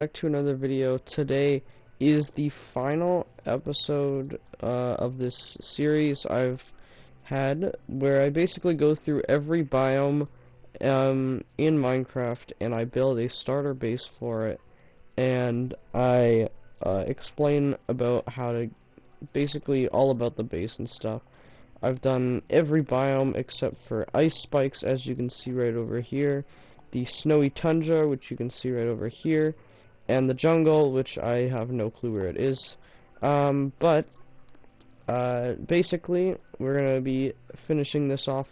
Back to another video. Today is the final episode of this series I've had, where I basically go through every biome in Minecraft and I build a starter base for it, and I explain about how to basically all about the base and stuff. I've done every biome except for ice spikes, as you can see right over here, the snowy tundra, which you can see right over here, and the jungle, which I have no clue where it is. But basically, we're gonna be finishing this off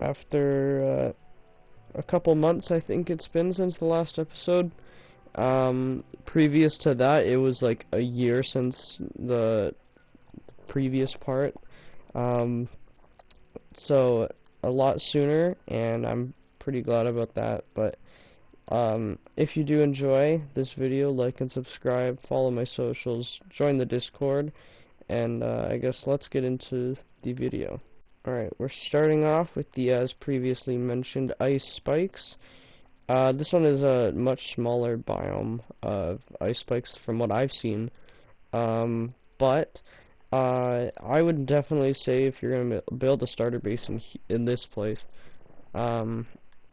after a couple months. I think it's been since the last episode. Previous to that, it was like a year since the previous part. So a lot sooner, and I'm pretty glad about that. But if you do enjoy this video, like and subscribe, follow my socials, join the Discord, and I guess let's get into the video. Alright, we're starting off with the, as previously mentioned, ice spikes. This one is a much smaller biome of ice spikes from what I've seen, but I would definitely say if you're going to build a starter base in this place,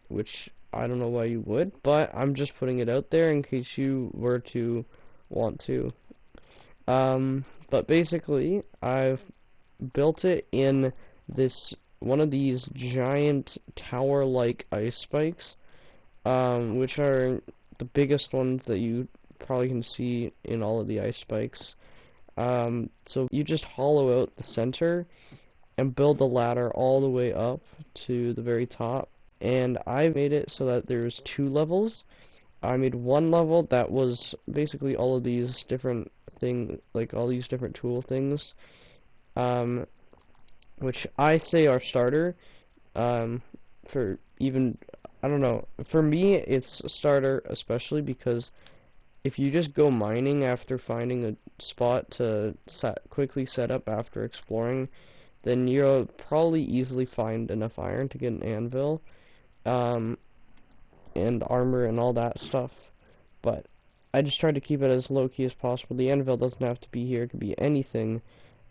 which I don't know why you would, but I'm just putting it out there in case you were to want to. But basically, I've built it in this one of these giant tower-like ice spikes, which are the biggest ones that you probably can see in all of the ice spikes. So you just hollow out the center and build the ladder all the way up to the very top. And I made it so that there's two levels. I made one level that was basically all of these different things, like all these different tool things, which I say are starter. For even, I don't know, for me it's a starter, especially because if you just go mining after finding a spot to quickly set up after exploring, then you'll probably easily find enough iron to get an anvil, and armor and all that stuff. But I just tried to keep it as low-key as possible. The anvil doesn't have to be here, it could be anything.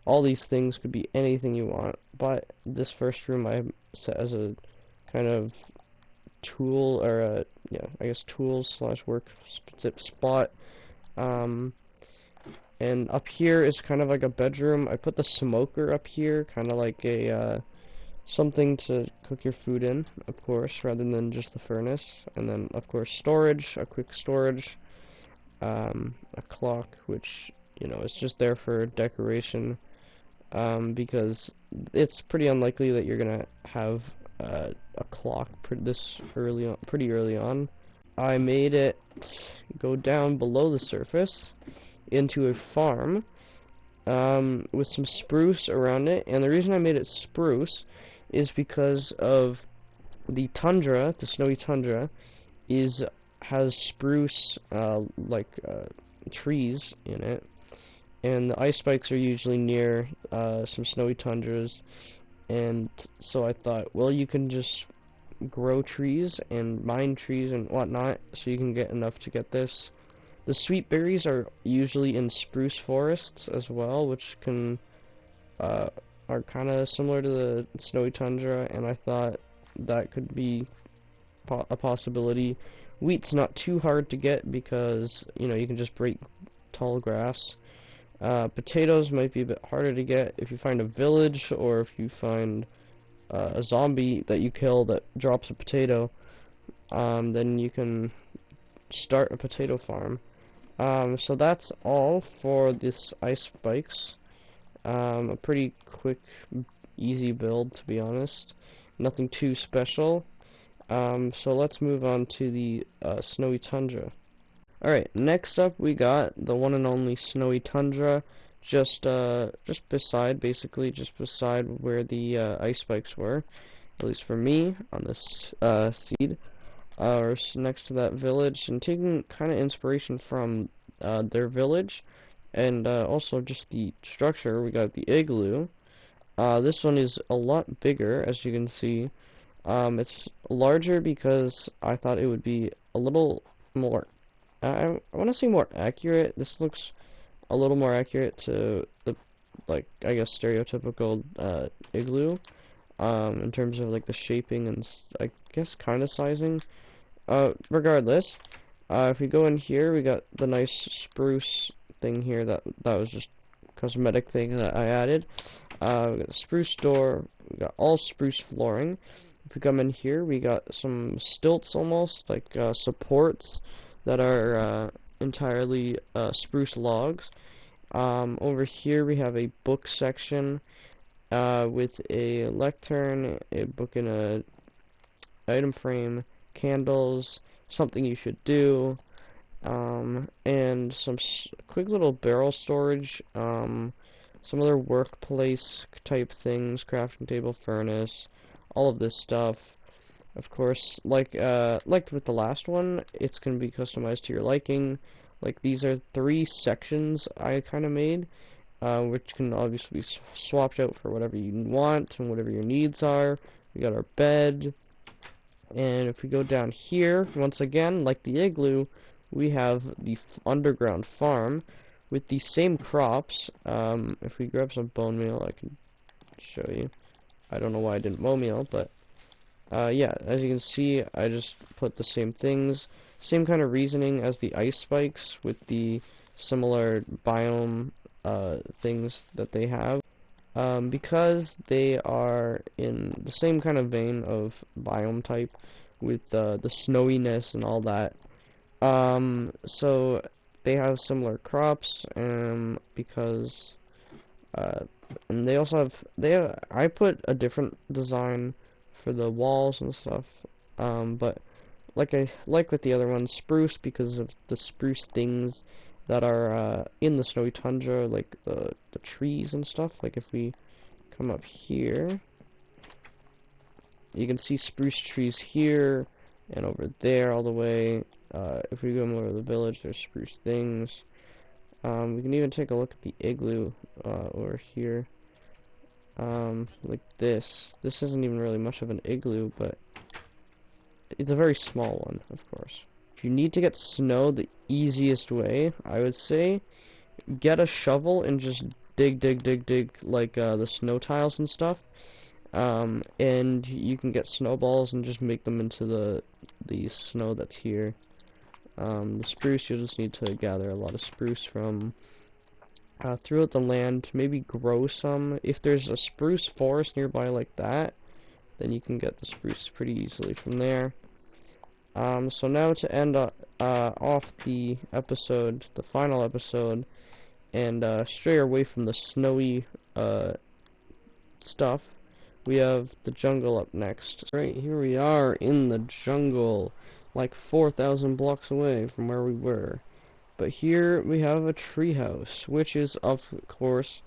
All these things could be anything you want, but this first room I set as a kind of tool, or a, yeah, I guess tools slash work spot. And up here is kind of like a bedroom. I put the smoker up here, kind of like a something to cook your food in, of course, rather than just the furnace. And then, of course, storage, a quick storage, a clock, which, you know, is just there for decoration, because it's pretty unlikely that you're gonna have a clock pretty early on. I made it go down below the surface into a farm, with some spruce around it, and the reason I made it spruce is because of the tundra. The snowy tundra has spruce trees in it, and the ice spikes are usually near some snowy tundras, and so I thought, well, you can just grow trees and mine trees and whatnot, so you can get enough to get this. The sweet berries are usually in spruce forests as well, which can are kind of similar to the snowy tundra, and I thought that could be a possibility. Wheat's not too hard to get because, you know, you can just break tall grass. Potatoes might be a bit harder to get if you find a village, or if you find a zombie that you kill that drops a potato, then you can start a potato farm. So that's all for this ice spikes. A pretty quick, easy build, to be honest. Nothing too special. So let's move on to the snowy tundra. Alright, next up we got the one and only snowy tundra, just beside where the ice spikes were, at least for me, on this seed, or next to that village, and taking kind of inspiration from their village, and also just the structure. We got the igloo. This one is a lot bigger, as you can see. It's larger because I thought it would be a little more, I want to say more accurate. This looks a little more accurate to the, like, I guess stereotypical igloo, in terms of like the shaping and I guess kind of sizing. Regardless, if we go in here, we got the nice spruce thing here that was just cosmetic thing that I added. We got the spruce door, we got all spruce flooring. If we come in here, we got some stilts almost, like supports that are entirely spruce logs. Over here we have a book section with a lectern, a book in a item frame, candles, something you should do, and some quick little barrel storage, some other workplace type things, crafting table, furnace, all of this stuff. Of course, like with the last one, it's gonna be customized to your liking. Like these are 3 sections I kind of made, which can obviously be swapped out for whatever you want and whatever your needs are. We got our bed, and if we go down here, once again, like the igloo, we have the underground farm with the same crops. If we grab some bone meal, I can show you. I don't know why I didn't mow meal, but yeah, as you can see, I just put the same things, same kind of reasoning as the ice spikes with the similar biome things that they have. Because they are in the same kind of vein of biome type with the snowiness and all that. So they have similar crops, because and they also have I put a different design for the walls and stuff. But like with the other ones, spruce because of the spruce things that are in the snowy tundra, like the trees and stuff. Like if we come up here, you can see spruce trees here and over there all the way. If we go more to the village, there's spruce things. We can even take a look at the igloo over here. Like this. This isn't even really much of an igloo, but it's a very small one, of course. If you need to get snow, the easiest way, I would say, get a shovel and just dig like the snow tiles and stuff. And you can get snowballs and just make them into the snow that's here. The spruce, you'll just need to gather a lot of spruce from throughout the land, maybe grow some. If there's a spruce forest nearby like that, then you can get the spruce pretty easily from there. So now to end off the episode, the final episode, and stray away from the snowy stuff, we have the jungle up next. Right, here we are in the jungle, like 4,000 blocks away from where we were. But here we have a treehouse, which is, of course,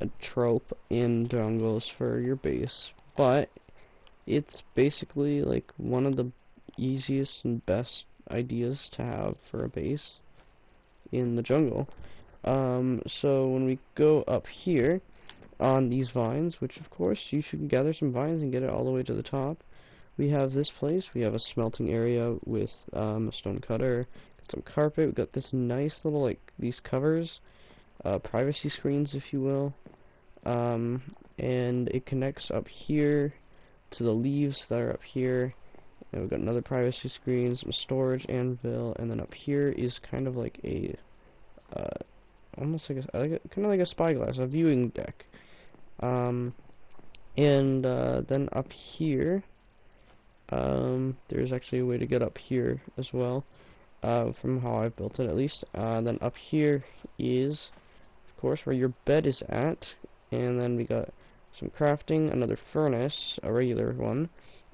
a trope in jungles for your base. But it's basically like one of the easiest and best ideas to have for a base in the jungle. So when we go up here on these vines, which of course you should gather some vines and get it all the way to the top, we have this place. We have a smelting area with a stone cutter, got some carpet. We got this nice little, like, these covers, privacy screens, if you will, and it connects up here to the leaves that are up here. And we've got another privacy screen, some storage anvil, and then up here is kind of like a almost like kind of like a spyglass, a viewing deck. And then up here, there's actually a way to get up here as well, from how I've built it at least. Then up here is, of course, where your bed is at, and then we got some crafting, another furnace, a regular one,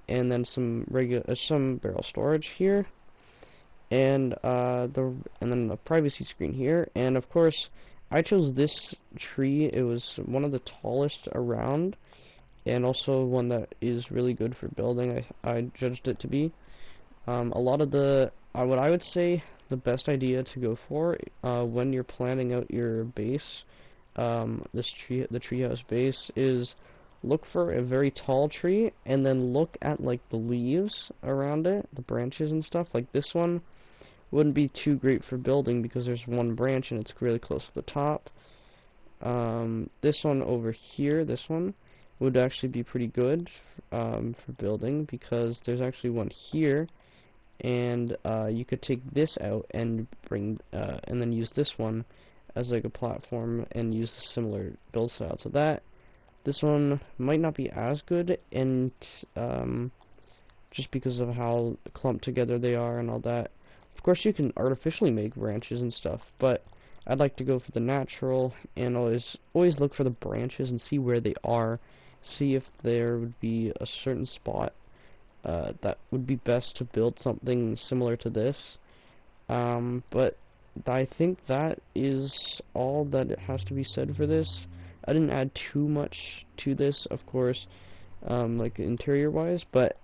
and then some barrel storage here, and then a privacy screen here. And of course, I chose this tree. It was one of the tallest around, and also one that is really good for building. I judged it to be. A lot of what I would say the best idea to go for when you're planning out your base, the treehouse base, is look for a very tall tree and then look at like the leaves around it, the branches and stuff. Like this one Wouldn't be too great for building because there's one branch and it's really close to the top. This one over here, this one, would actually be pretty good for building because there's actually one here, and you could take this out and bring and then use this one as like a platform and use a similar build style to that. This one might not be as good, and just because of how clumped together they are and all that. Of course, you can artificially make branches and stuff, but I'd like to go for the natural and always look for the branches and see where they are, see if there would be a certain spot that would be best to build something similar to this. But I think that is all that it has to be said for this. I didn't add too much to this, of course, like interior wise, but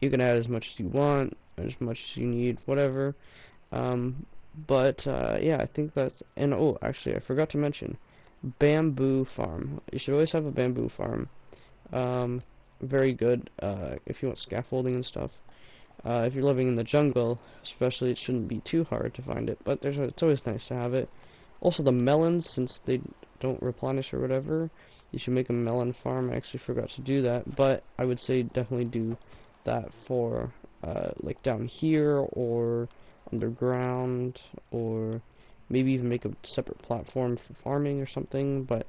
you can add as much as you want, as much as you need, whatever. Yeah, I think that's, and oh, actually, I forgot to mention, bamboo farm. You should always have a bamboo farm. Very good, if you want scaffolding and stuff. If you're living in the jungle, especially, it shouldn't be too hard to find it, but it's always nice to have it. Also, the melons, since they don't replenish or whatever, you should make a melon farm. I actually forgot to do that, but I would say definitely do that for, like down here, or underground, or maybe even make a separate platform for farming or something. But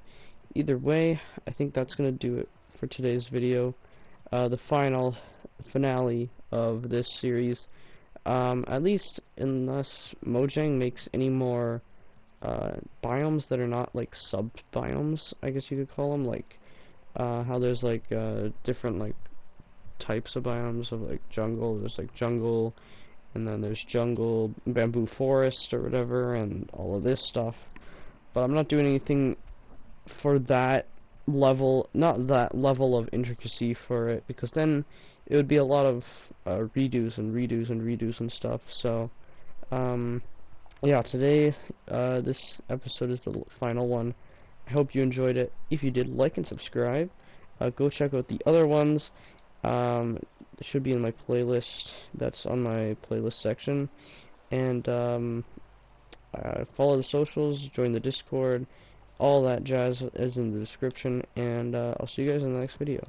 either way, I think that's gonna do it for today's video. The finale of this series, at least unless Mojang makes any more biomes that are not like sub-biomes, I guess you could call them, like how there's like different like types of biomes of like jungle. There's like jungle, and then there's jungle bamboo forest or whatever, and all of this stuff. But I'm not doing anything for that level, not that level of intricacy for it, because then it would be a lot of redos and redos and redos and stuff. So yeah, today this episode is the final one. I hope you enjoyed it. If you did, like and subscribe. Go check out the other ones. It should be in my playlist. That's on my playlist section. And follow the socials, join the Discord. All that jazz is in the description. And I'll see you guys in the next video.